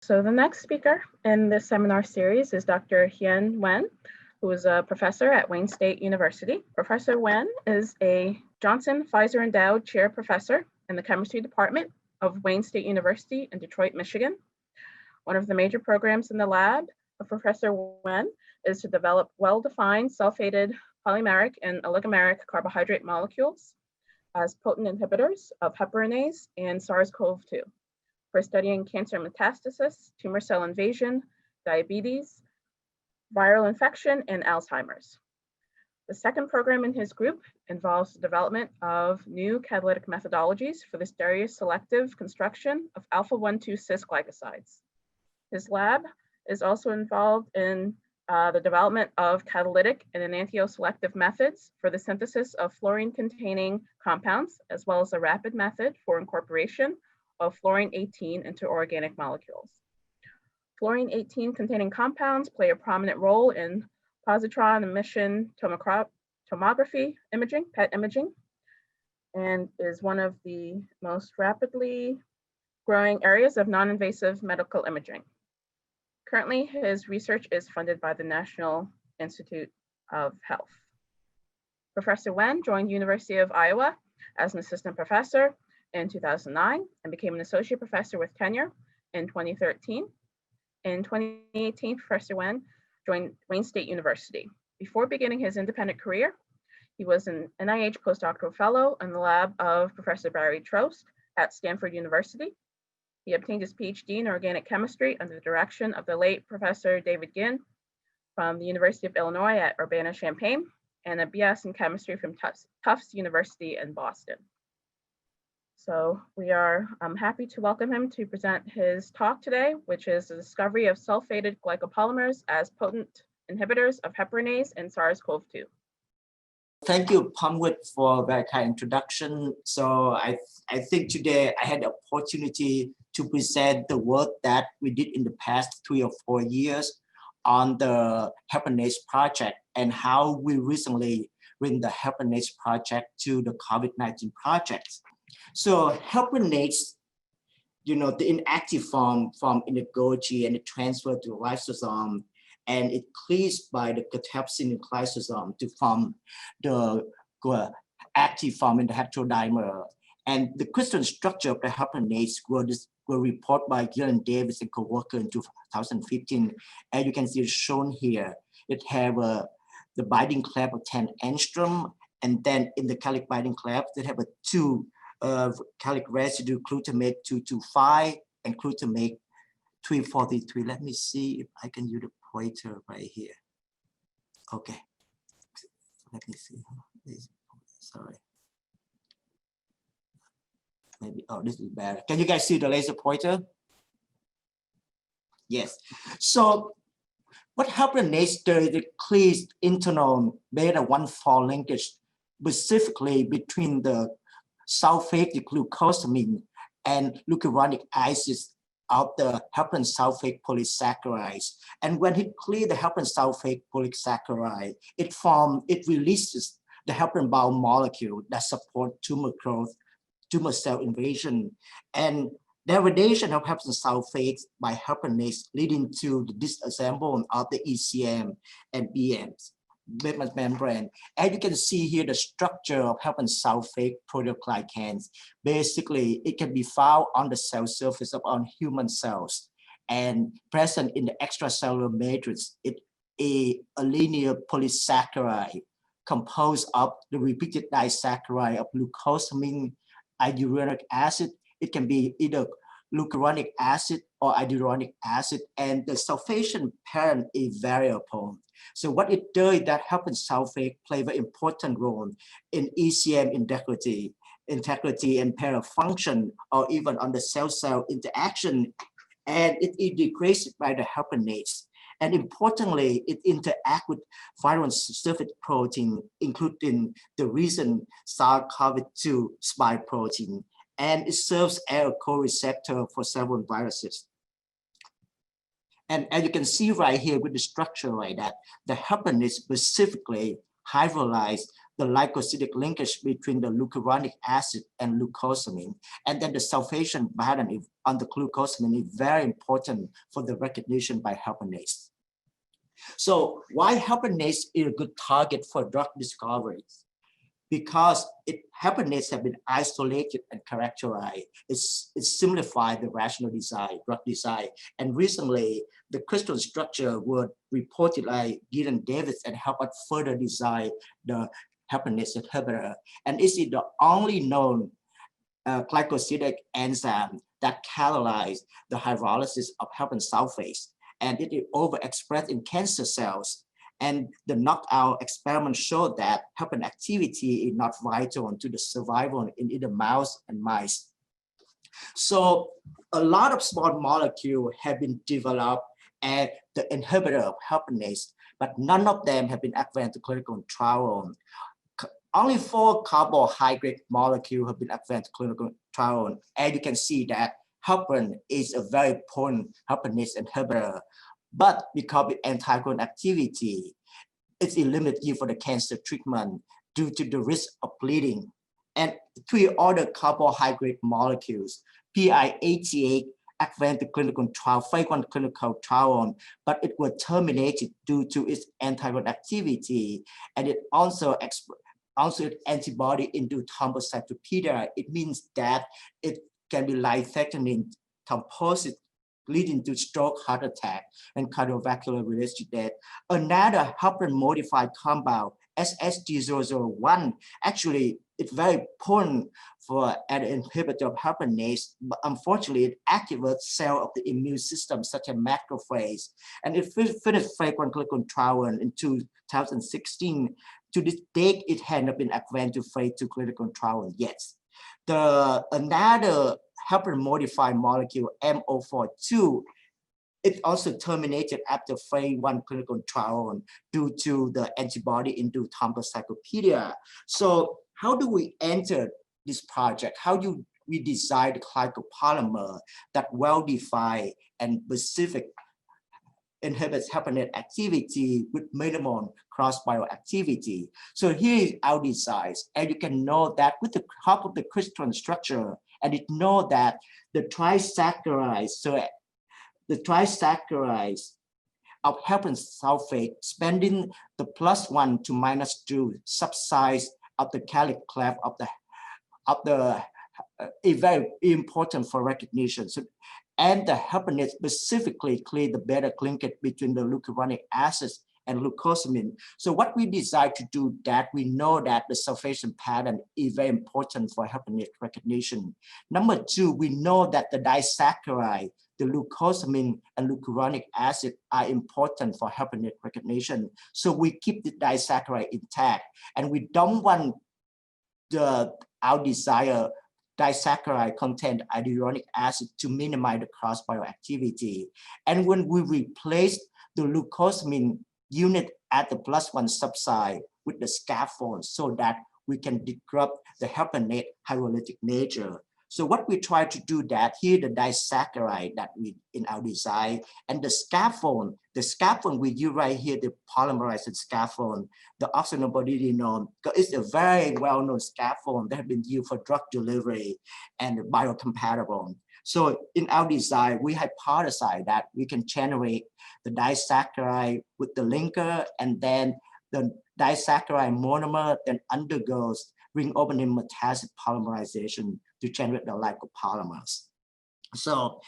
So the next speaker in this seminar series is Dr. Hien Nguyen, who is a professor at Wayne State University. Professor Nguyen is a Johnson Pfizer Endowed Chair Professor in the Chemistry Department of Wayne State University in Detroit, Michigan. One of the major programs in the lab of Professor Nguyen is to develop well-defined sulfated polymeric and oligomeric carbohydrate molecules as potent inhibitors of heparanase and SARS-CoV-2 for studying cancer metastasis, tumor cell invasion, diabetes, viral infection, and Alzheimer's. The second program in his group involves the development of new catalytic methodologies for the stereoselective construction of alpha-1,2 cis glycosides. His lab is also involved in the development of catalytic and enantioselective methods for the synthesis of fluorine-containing compounds, as well as a rapid method for incorporation of fluorine-18 into organic molecules. Fluorine-18 containing compounds play a prominent role in positron emission tomography imaging, PET imaging, and is one of the most rapidly growing areas of non-invasive medical imaging. Currently, his research is funded by the National Institute of Health. Professor Nguyen joined University of Iowa as an assistant professor in 2009 and became an associate professor with tenure in 2013. In 2018, Professor Nguyen joined Wayne State University. Before beginning his independent career, he was an NIH postdoctoral fellow in the lab of Professor Barry Trost at Stanford University. He obtained his PhD in organic chemistry under the direction of the late Professor David Ginn from the University of Illinois at Urbana-Champaign, and a BS in chemistry from Tufts University in Boston. So we are happy to welcome him to present his talk today, which is the discovery of sulfated glycopolymers as potent inhibitors of heparanase and SARS-CoV-2. Thank you, Pamwood, for a very kind introduction. So I think today I had the opportunity to present the work that we did in the past 3 or 4 years on the Heparanase project and how we recently bring the Heparanase project to the COVID-19 project. So heparanase, the inactive form in the Golgi and it transferred to the lysosome, and it cleaves by the cathepsin in lysosome to form the active form in the heterodimer. And the crystal structure of the heparanase were reported by Gillian Davis and co-worker in 2015. And you can see it's shown here. It have the binding clamp of 10 angstrom, and then in the chalic binding clamp, they have a 2 chalic residue glutamate 225 and glutamate 343. Let me see if I can use the pointer right here. Okay, let me see. Sorry. Maybe, oh, this is better. Can you guys see the laser pointer? Yes. So what heparanase does, it cleaves internal beta-1,4 linkage, specifically between the sulfate glucosamine and glucuronic acids of the heparan sulfate polysaccharides. And when it clears the heparan sulfate polysaccharide, it releases the heparan bound molecule that support tumor growth, tumor cell invasion, and degradation of heparan sulfate by heparanase, leading to the disassembly of the ECM and BMs membrane. And you can see here the structure of heparan sulfate proteoglycans. Basically, it can be found on the cell surface of on human cells and present in the extracellular matrix. It's a linear polysaccharide composed of the repeated disaccharide of glucosamine, iduronic acid. It can be either glucuronic acid or iduronic acid, and the sulfation parent is variable. So what it does is that heparan sulfate play a very important role in ECM integrity and pair function, or even on the cell-cell interaction, and it is degraded by the heparanase. And importantly, it interacts with viral surface protein, including the recent SARS-CoV-2 spike protein, and it serves as a co-receptor for several viruses. And as you can see right here with the structure like that, the heparanase specifically hydrolyzes the glycosidic linkage between the glucuronic acid and glucosamine. And then the sulfation pattern on the glucosamine is very important for the recognition by heparanase. So why heparanase is a good target for drug discovery? Because heparanase have been isolated and characterized. It simplified the rational design, drug design. And recently, the crystal structure was reported by Gideon Davis and helped us further design the heparanase inhibitor. And this is the only known glycosidic enzyme that catalyzes the hydrolysis of heparan sulfate. And it is overexpressed in cancer cells. And the knockout experiment showed that heparan activity is not vital to the survival in either mouse and mice. So a lot of small molecules have been developed as the inhibitor of heparanase, but none of them have been advanced to clinical trial. Only 4 carbohydrate molecules have been advanced to clinical trial. And you can see that heparin is a very potent heparanase inhibitor. But because of anticoagulant activity, it's a limited use for the cancer treatment due to the risk of bleeding. And 3 other carbohydrate molecules, PI88, advanced to clinical trial, phase 1 clinical trial, but it was terminated due to its anticoagulant activity. And it also antibody-induced thrombocytopenia. It means that it can be life-threatening thrombosis, leading to stroke, heart attack, and cardiovascular related death. Another heparin modified compound, SSG001, actually it's very potent for an inhibitor of heparanase, but unfortunately it activates cells of the immune system such as macrophage. And it finished phase 1 clinical trial in 2016. To this date, it had not been advanced to phase 2 clinical trial yet. Another heparin modified molecule, MO42, it also terminated after phase 1 clinical trial due to the antibody-induced thrombocytopenia. So how do we enter this project? How do we design the glycopolymer that well-defined and specific inhibits heparanase activity with minimal cross-bioactivity? So here is our design. And you can know that with the help of the crystalline structure, and it know that the trisaccharides, so the trisaccharides of heparan sulfate spending the +1 to -2 subsize of the calyx cleft of the is very important for recognition. So, and the heparanase specifically clear the beta linkage between the glucuronic acids and glucosamine. So what we decide to do that, we know that the sulfation pattern is very important for heparanase recognition. Number 2, we know that the disaccharide, the glucosamine and glucuronic acid are important for heparanase recognition. So we keep the disaccharide intact, and we don't want our desired disaccharide content hyaluronic acid to minimize the cross-bioactivity. And when we replace the glucosamine unit at the +1 subside with the scaffold so that we can disrupt the heparanase hydrolytic nature. So what we try to do that here, the disaccharide that we in our design, and the scaffold we use right here, the polymerized scaffold, the oxynobodienone, it's a very well-known scaffold that has been used for drug delivery and biocompatible. So in our design, we hypothesize that we can generate the disaccharide with the linker, and then the disaccharide monomer then undergoes ring opening metastatic polymerization to generate the glycopolymers. So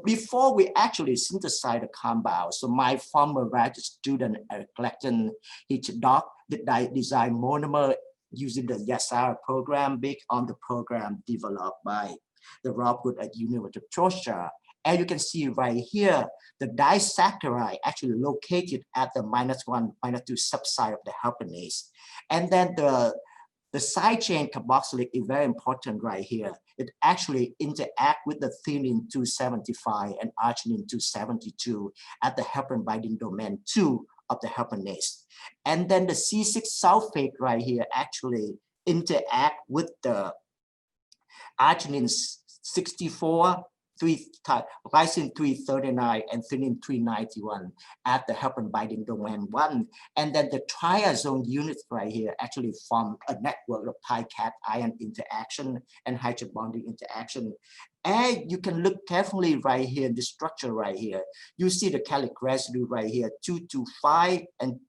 before we actually synthesize the compound, so my former graduate student, Eric Clacton, he designed monomer using the Yasara program, based on the program developed by the ROMP group at University of Georgia. And you can see right here, the disaccharide actually located at the -1, -2 subside of the heparanase. And then the side chain carboxylic is very important right here. It actually interacts with the thymine 275 and arginine 272 at the heparin binding domain 2 of the heparanase. And then the C6 sulfate right here actually interact with the arginine 64 lysine 339 and threonine 391 at the heparin binding domain 1. And then the triazone units right here actually form a network of pi-cation interaction and hydrogen bonding interaction. And you can look carefully right here in the structure right here. You see the chalic residue right here, 225 and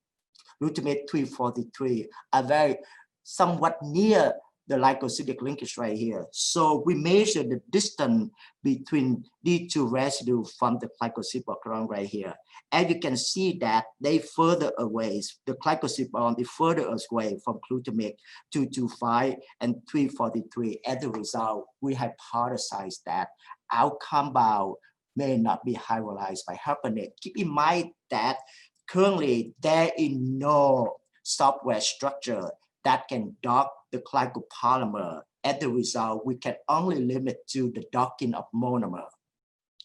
glutamate 343 are very somewhat near the glycosidic linkage right here. So we measure the distance between these two residues from the glycoside bond right here. And you can see that they further away, the glycoside bond is further away from glutamate 225 and 343. As a result, we hypothesize that our compound may not be hydrolyzed by heparin. Keep in mind that currently there is no software structure that can dock the glycopolymer. As a result, we can only limit to the docking of monomer.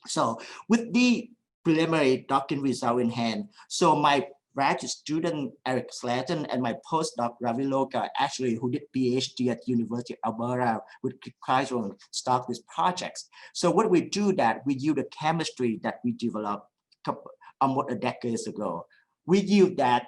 So with the preliminary docking result in hand, so my graduate student Eric Slatton and my postdoc Ravi Loka, actually who did PhD at University of Alberta with GlycoNet, start this project. So what we do that, we use the chemistry that we developed almost a decade ago. We use that,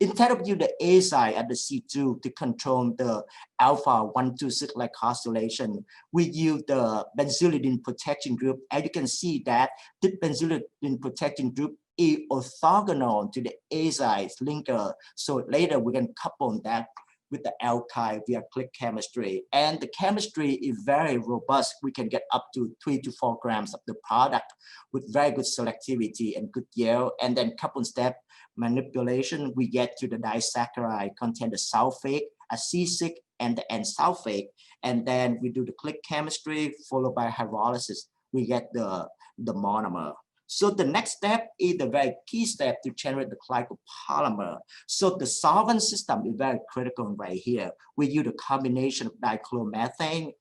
instead of using the A side at the C2 to control the alpha 126 glycosylation, we use the benzylidine protection group. And you can see that the benzylidine protection group is orthogonal to the A side linker. So later we can couple that with the alkyl via click chemistry. And the chemistry is very robust. We can get up to 3 to 4 grams of the product with very good selectivity and good yield. And then couple step manipulation, we get to the disaccharide contain the sulfate, a C6, and the N-sulfate. And then we do the click chemistry followed by hydrolysis. We get the monomer. So the next step is the very key step to generate the glycopolymer. So the solvent system is very critical right here. We use a combination of dichloromethane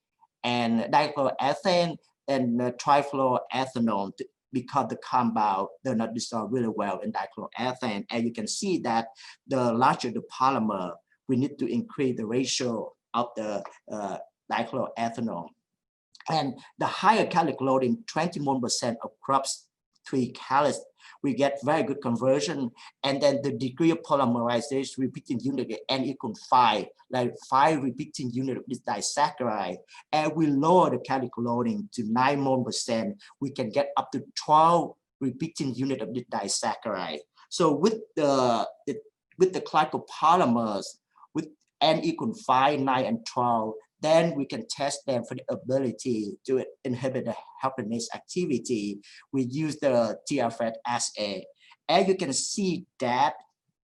and dichloroethane and trifluoroethanol because the compound does not dissolve really well in dichloroethane. And you can see that the larger the polymer, we need to increase the ratio of the dichloroethanol. And the higher caloric loading, 21% of crops 3 calories, we get very good conversion. And then the degree of polymerization repeating unit N equal 5, like 5 repeating unit of this disaccharide. And we lower the caloric loading to 9 mole%. We can get up to 12 repeating unit of this disaccharide. So with the glycopolymers, with N equal 5, 9, and 12, then we can test them for the ability to inhibit the heparanase activity. We use the TRFRET assay. And you can see that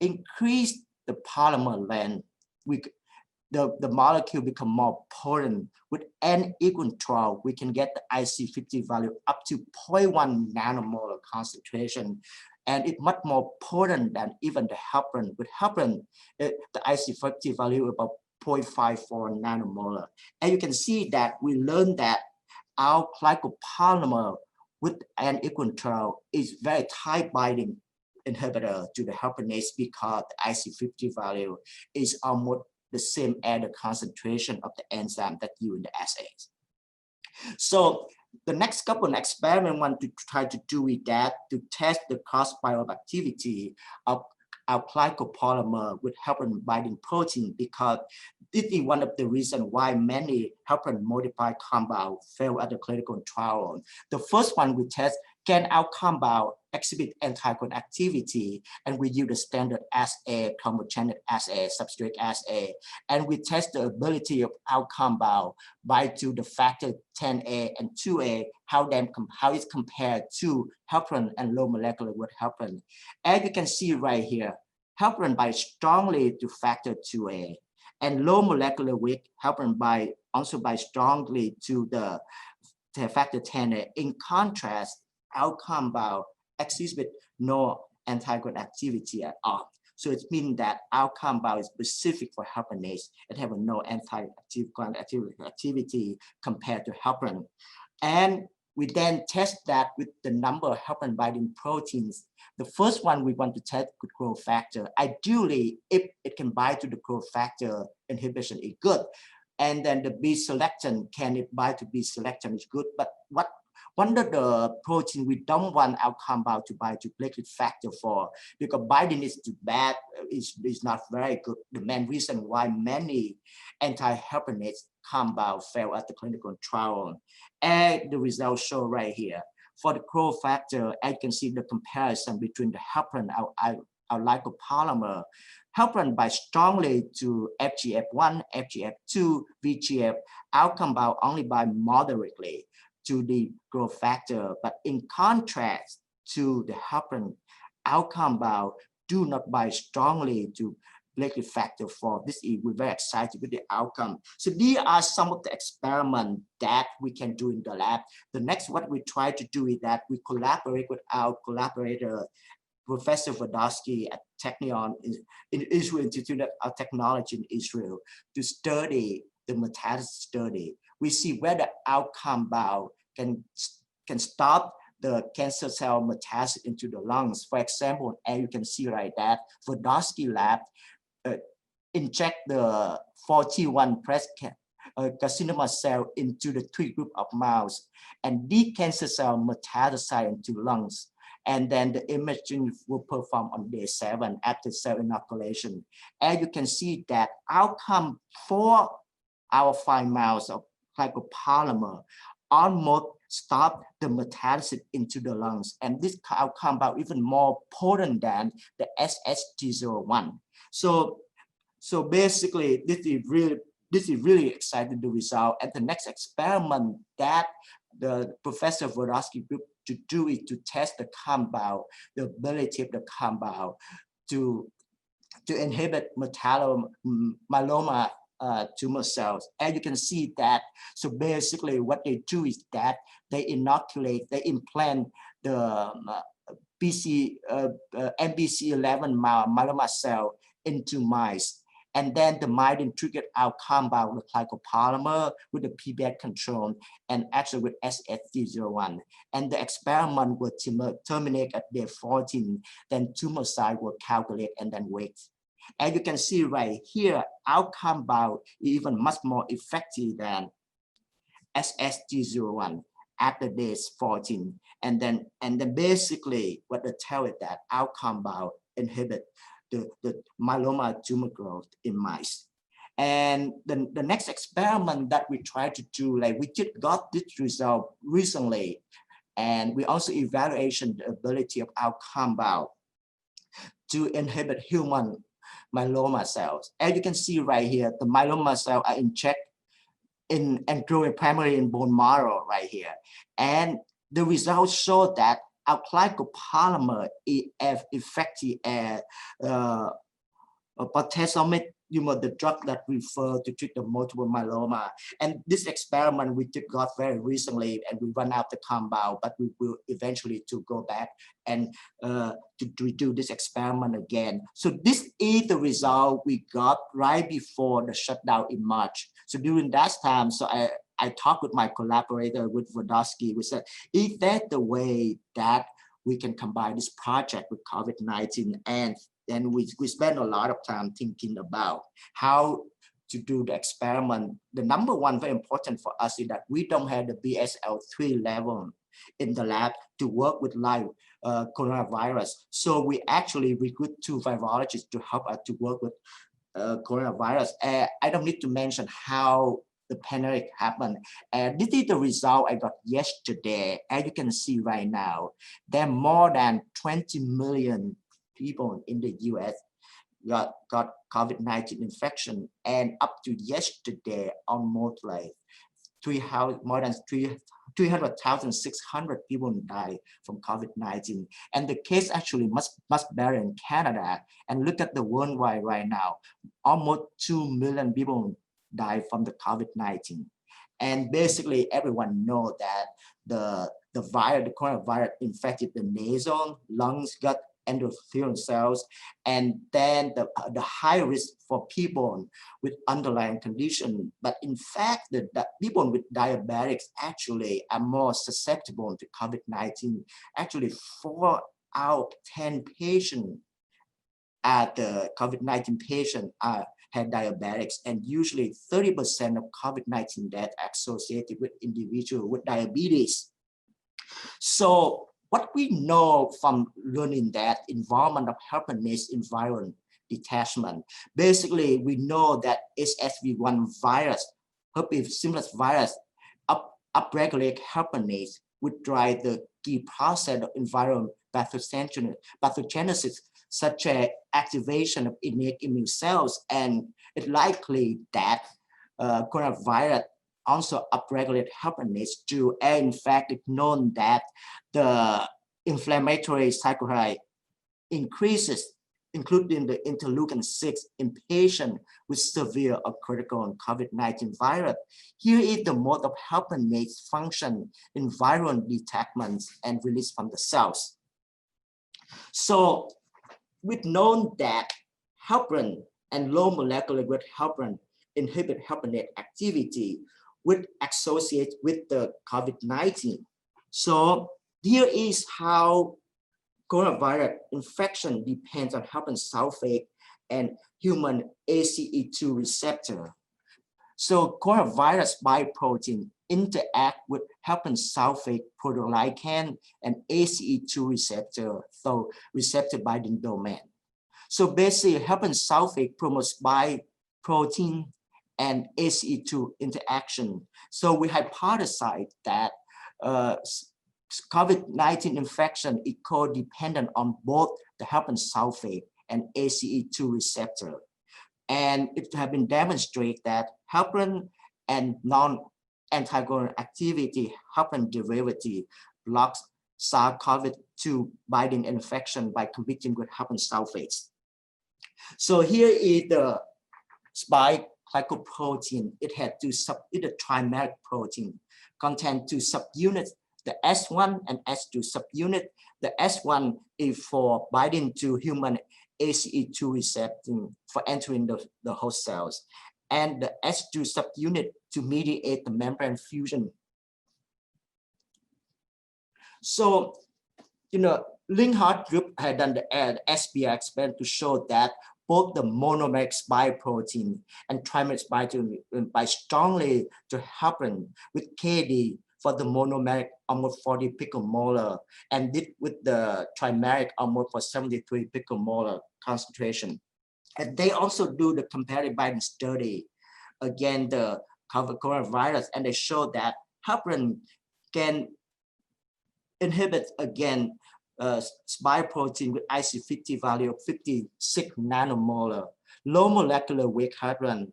increase the polymer length, the molecule become more potent. With N equal 12, we can get the IC50 value up to 0.1 nanomolar concentration. And it's much more potent than even the heparin. With heparin, the IC50 value about 0.54 nanomolar. And you can see that we learned that our glycopolymer with N equal 12 is very tight binding inhibitor to the heparanase because the IC50 value is almost the same as the concentration of the enzyme that you in the assays. So the next couple of experiments want to try to do with that to test the cross bioactivity of our glycopolymer with heparin binding protein, because this is one of the reasons why many heparin modified compounds fail at the clinical trial. The first one we test, can our compound exhibit anticoagulant activity? And we use the standard assay, chromogenic assay, substrate assay, and we test the ability of our compound bind to the factor 10A and 2A, how it's compared to heparin and low molecular weight heparin. As you can see right here, heparin binds strongly to factor 2A, and low molecular weight heparin also binds strongly to the factor 10A. In contrast, our compound exhibit no anticoagulant activity at all. So it means that our compound is specific for heparanase and have no anti-coagulant activity compared to heparin. And we then test that with the number of heparin binding proteins. The first one we want to test with growth factor. Ideally, if it can bind to the growth factor, inhibition is good. And then the B-selectin, can it bind to B-selectin is good. But One of the protein we don't want our compound to bind to platelet factor 4 because binding is too bad, is not very good. The main reason why many anti-heparinase compound fail at the clinical trial. And the results show right here. For the growth factor, as you can see the comparison between the heparin, our glycopolymer, heparin binds strongly to FGF1, FGF2, VGF. Our compound only bind moderately to the growth factor, but in contrast to the heparin, our compound do not bind strongly to platelet factor 4. This is, we're very excited with the outcome. So these are some of the experiments that we can do in the lab. The next, what we try to do is that we collaborate with our collaborator, Professor Vodosky at Technion in Israel Institute of Technology in Israel, to study the metastasis study. We see whether our compound can stop the cancer cell metastasis into the lungs. For example, and you can see right that Vodosky lab inject the 41 breast carcinoma cell into the 3 group of mouse, and the cancer cell metastasize into lungs. And then the imaging will perform on day 7 after cell inoculation. And you can see that outcome for our 5 mouse of glycopolymer almost stop the metastasis into the lungs. And this compound even more potent than the SST01. So basically, this is really exciting, the result. And the next experiment that the Professor Vodosky group to do is to test the compound, the ability of the compound to inhibit myeloma tumor cells. And you can see that, so basically what they do is that they inoculate, they implant the MBC11 myeloma cell into mice. And then the mice triggered our compound with glycopolymer with the PBS control and actually with SST01. And the experiment will terminate at day 14. Then tumor size will calculate and then wait. And you can see right here, our compound is even much more effective than SST01 after day 14. And then basically what they tell is that our compound inhibit the myeloma tumor growth in mice. And the next experiment that we try to do, like we just got this result recently, and we also evaluation the ability of our compound to inhibit human myeloma cells. As you can see right here, the myeloma cells are injected and growing primarily in bone marrow right here. And the results show that our glycopolymer is effective as bortezomib, the drug that refer to treat the multiple myeloma. And this experiment we just got very recently, and we run out the compound, but we will eventually to go back and to do this experiment again. So this is the result we got right before the shutdown in March. So during that time, so I talked with my collaborator with Vodosky. We said, is that the way that we can combine this project with COVID-19? And then we spend a lot of time thinking about how to do the experiment. The number one very important for us is that we don't have the BSL-3 level in the lab to work with live coronavirus. So we actually recruit 2 virologists to help us to work with coronavirus. I don't need to mention how the pandemic happened. And this is the result I got yesterday. As you can see right now, there are more than 20 million people in the US got COVID-19 infection. And up to yesterday, almost like more than 300,600 people died from COVID-19. And the case actually much better in Canada. And look at the worldwide right now, almost 2 million people die from the COVID-19. And basically everyone knows that the coronavirus infected the nasal, lungs, gut, endothelial cells, and then the high risk for people with underlying condition. But in fact, the people with diabetics actually are more susceptible to COVID-19. Actually, 4 out of 10 patients at the COVID-19 patient had diabetics, and usually 30% of COVID-19 deaths associated with individuals with diabetes. So what we know from learning that involvement of heparanase in viral detachment, basically we know that HSV1 virus, herpes simplex virus, upregulate heparanase, which drive the key process of environmental pathogenesis, such as activation of innate immune cells, and it's likely that coronavirus also upregulate heparanase too. And in fact, it's known that the inflammatory cytokine increases, including the interleukin-6 in patients with severe or critical COVID-19 virus. Here is the mode of heparanase function in viral detachment and release from the cells. So we've known that heparin and low molecular weight heparin inhibit heparanase activity, which associate with the COVID-19. So here is how coronavirus infection depends on heparan sulfate and human ACE2 receptor. So coronavirus spike protein interact with heparan sulfate proteoglycan and ACE2 receptor, so receptor binding domain. So basically heparan sulfate promotes spike protein and ACE2 interaction. So we hypothesize that COVID-19 infection is co-dependent on both the heparan sulfate and ACE2 receptor. And it has been demonstrated that heparin and non-anticoagulant activity, heparin derivative, blocks SARS-CoV-2 binding infection by competing with heparan sulfates. So here is the spike glycoprotein. It had it's a trimeric protein, contain two subunits, the S1 and S2 subunit. The S1 is for binding to human ACE2 receptor for entering the host cells, and the S2 subunit to mediate the membrane fusion. So, Linhart group had done the SBI experiment to show that both the monomeric spike protein and trimeric spike protein bind strongly to heparin with KD for the monomeric almost 40 picomolar, and did with the trimeric almost for 73 picomolar concentration. And they also do the comparative binding study against the coronavirus, and they show that heparin can inhibit again spike protein with IC50 value of 56 nanomolar. Low molecular weight heparin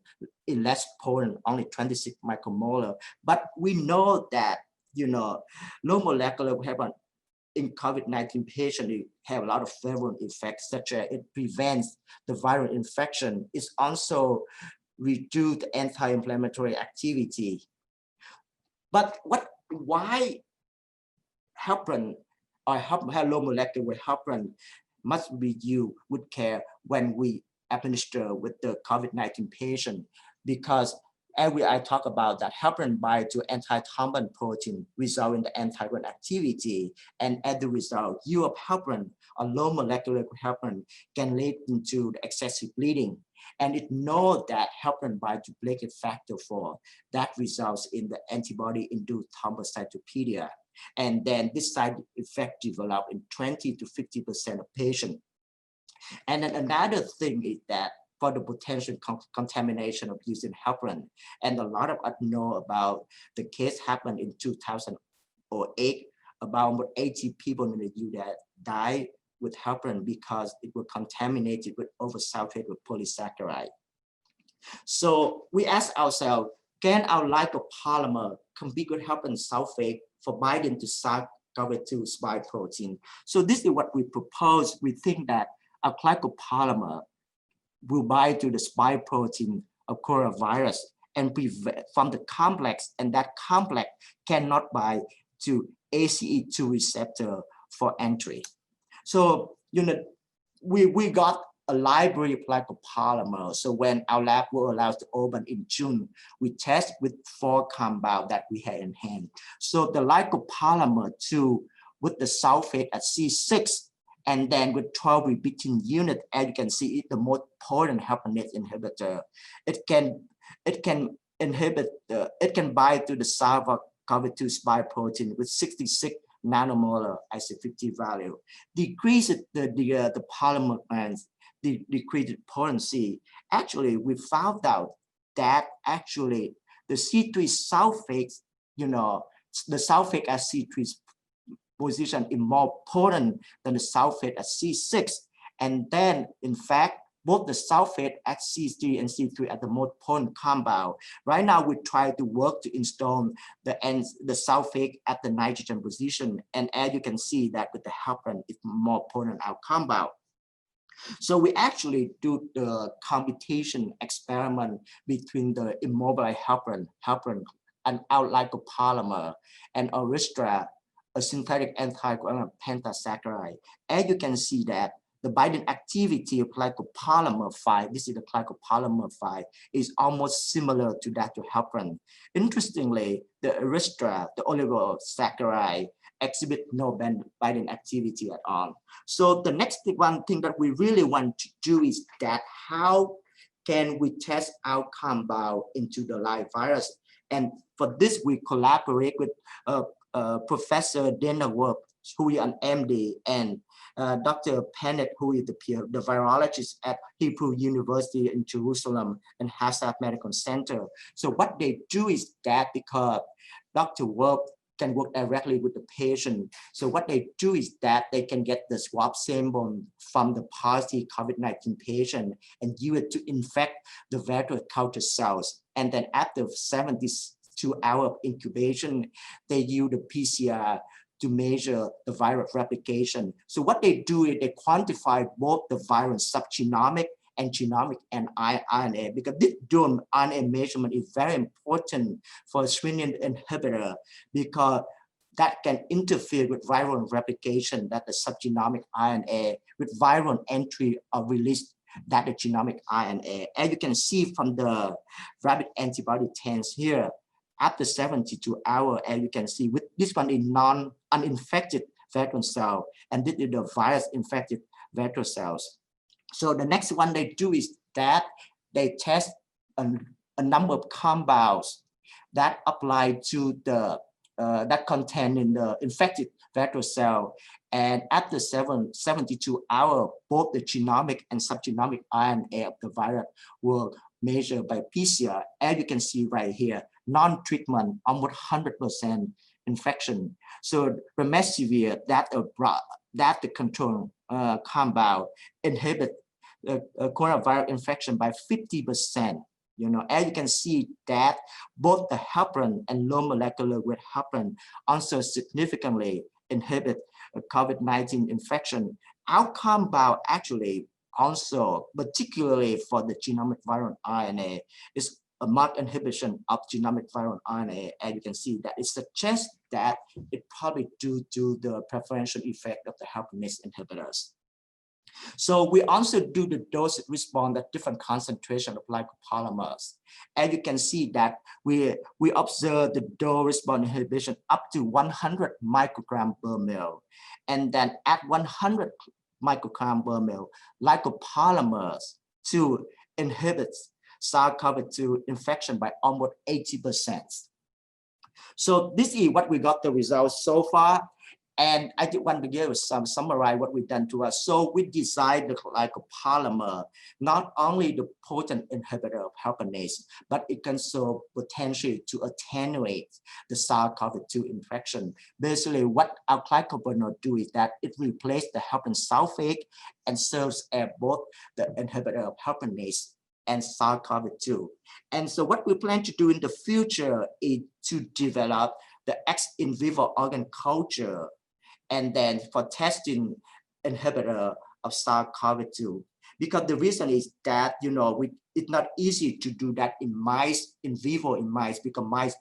is less potent, only 26 micromolar. But we know that, low molecular weight heparin in COVID-19 patients have a lot of favorable effects, such as it prevents the viral infection. It's also reduced anti-inflammatory activity. But why heparin or low molecular weight heparin must be used with care when we administer with the COVID-19 patient? Because every I talk about that heparin bind to anti-thrombin protein, result in the anticoagulant activity, and as a result, use of heparin or low molecular heparin can lead into excessive bleeding. And it knows that heparin bind to platelet factor 4, that results in the antibody-induced thrombocytopenia. And then this side effect develop in 20 to 50% of patients. And then another thing is that for the potential contamination of using heparin, and a lot of us know about the case happened in 2008, about 80 people in the US died with heparin because it was contaminated with oversulfate with polysaccharide. So we ask ourselves, can our glycopolymer compete with heparan sulfate for binding to SARS-CoV-2 spike protein? So this is what we propose. We think that our glycopolymer will bind to the spike protein of coronavirus and prevent from the complex, and that complex cannot bind to ACE2 receptor for entry. So, we got a library of glycopolymer. So when our lab will allow us to open in June, we test with 4 compounds that we had in hand. So the glycopolymer 2 with the sulfate at C6, and then with 12 repeating units, as you can see, it's the most potent heparanase inhibitor. It can inhibit it can bind to the SARS-CoV-2 spike protein with 66 nanomolar IC50 value, decreased the polymer length, decreased potency. Actually, we found out that actually the C3 sulfate, the sulfate at C3 position is more potent than the sulfate at C6. And then, in fact, both the sulfate at C3 and C3 are the most potent compound. Right now, we try to work to install the sulfate at the nitrogen position. And as you can see that with the heparin, it's more potent our compound. So we actually do the computation experiment between the immobilized heparin, an glycopolymer, and Aristra, a synthetic anticoagulant pentasaccharide. As you can see that the binding activity of glycopolymer 5, this is the glycopolymer 5, is almost similar to that of heparin. Interestingly, the Aristra, the oligosaccharide, exhibit no binding activity at all. So the next one thing that we really want to do is that how can we test our compound into the live virus? And for this, we collaborate with Professor Dana Work, who is an MD, and Dr. Pennett, who is the virologist at Hebrew University in Jerusalem and Hadassah Medical Center. So what they do is that because Dr. Work can work directly with the patient. So what they do is that they can get the swab sample from the positive COVID-19 patient and use it to infect the vector culture cells. And then after 72 hours of incubation, they use the PCR to measure the viral replication. So what they do is they quantify both the viral subgenomic and genomic and RNA, because this dual RNA measurement is very important for screening inhibitor, because that can interfere with viral replication, that the subgenomic RNA with viral entry or release that the genomic RNA. As you can see from the rabbit antibody tens here, after 72 hours, as you can see, with this one is uninfected vector cell, and this is the virus infected vector cells. So the next one they do is that they test a number of compounds that apply to the that contain in the infected vector cell, and after 72 hours, both the genomic and subgenomic RNA of the virus were measured by PCR. As you can see right here, non-treatment, almost 100% infection. So remdesivir, that the control compound, inhibit coronavirus infection by 50%. As you can see that both the heparin and low molecular weight heparin also significantly inhibit COVID-19 infection. Our compound actually also, particularly for the genomic viral RNA, is a marked inhibition of genomic viral RNA. And you can see that it suggests that it probably due to the preferential effect of the heparanase inhibitors. So we also do the dose response at different concentration of glycopolymers. And you can see that we observe the dose response inhibition up to 100 microgram per ml. And then at 100 microgram per ml, glycopolymers to inhibit SARS-CoV-2 infection by almost 80%. So this is what we got the results so far. And I just want to give some summarize what we've done to us. So we designed the glycopolymer, not only the potent inhibitor of heparanase, but it can serve potentially to attenuate the SARS-CoV-2 infection. Basically, what our glycopolymer do is that it replaces the heparan sulfate and serves as both the inhibitor of heparanase and SARS-CoV-2. And so what we plan to do in the future is to develop the ex in vivo organ culture, and then for testing inhibitor of SARS-CoV-2. Because the reason is that, it's not easy to do that in mice, in vivo in mice, because mice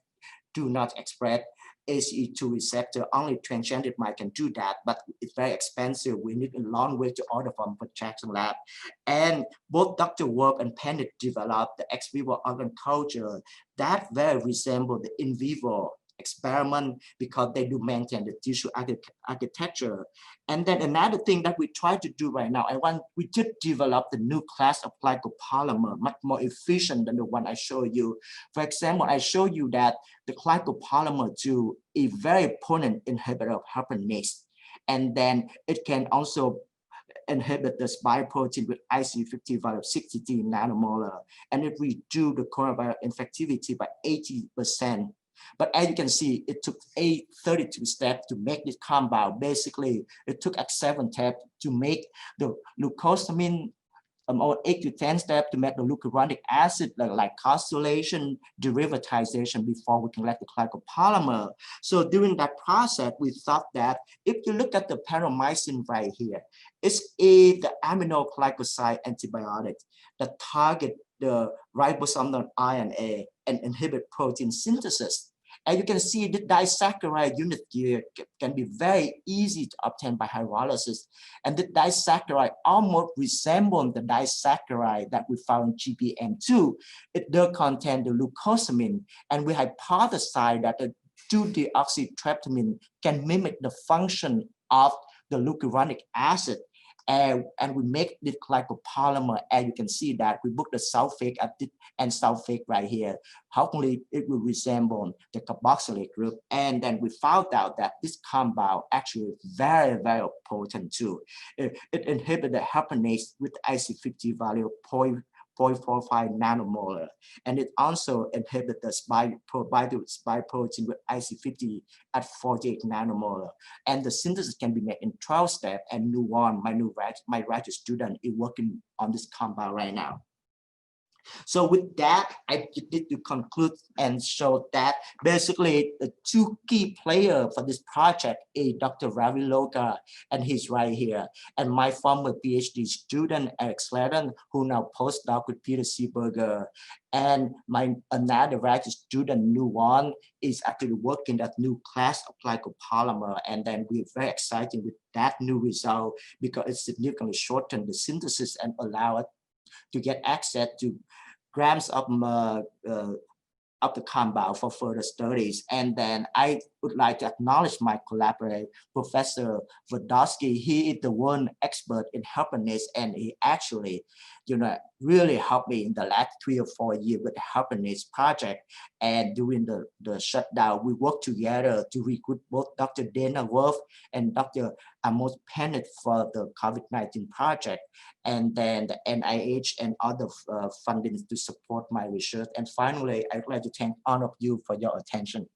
do not express ACE2 receptor. Only transgenic mice can do that, but it's very expensive. We need a long way to order from projection lab. And both Dr. Work and Pennett developed the ex vivo organ culture that very resemble the in vivo experiment because they do maintain the tissue architecture. And then another thing that we try to do right now, we did develop the new class of glycopolymer, much more efficient than the one I showed you. For example, I showed you that the glycopolymer do a very potent inhibitor of heparanase. And then it can also inhibit the spike protein with IC50 value of 63 nanomolar, and it reduced the coronavirus infectivity by 80%. But as you can see, it took 32 steps to make this compound. Basically, it took 7 steps to make the glucosamine, or 8 to 10 steps to make the glucuronic acid, like glycosylation, derivatization before we can let the glycopolymer. So during that process, we thought that if you look at the paramycin right here, it's the aminoglycoside antibiotic that target the ribosomal RNA and inhibit protein synthesis. And you can see the disaccharide unit here can be very easy to obtain by hydrolysis. And the disaccharide almost resembles the disaccharide that we found in GPM2. It does contain the glucosamine, and we hypothesized that the 2-deoxytryptamine can mimic the function of the glucuronic acid. And we make the glycopolymer, and you can see that we put the sulfate and sulfate right here. Hopefully it will resemble the carboxylate group. And then we found out that this compound actually is very, very potent too. It inhibits the heparanase with IC50 value of 0.45 nanomolar. And it also inhibits the spike protein with IC50 at 48 nanomolar. And the synthesis can be made in 12 steps. And Nguyen, my graduate student, is working on this compound right now. So with that, I need to conclude and show that basically the 2 key players for this project is Dr. Ravi Loka, and he's right here, and my former PhD student, Eric Sladen, who now postdoc with Peter Seeberger, and my another graduate student, Nguyen, is actually working that new class of glycopolymer, and then we're very excited with that new result because it significantly shortened the synthesis and allow it to get access to grams of the compound for further studies. And then I would like to acknowledge my collaborator, Professor Vodosky. He is the one expert in heparanase, and he actually, really helped me in the last 3 or 4 years with the heparanase project. And during the shutdown, we worked together to recruit both Dr. Dana Wolf and Dr. Amos Pennant for the COVID-19 project, and then the NIH and other funding to support my research. And finally, I'd like to thank all of you for your attention.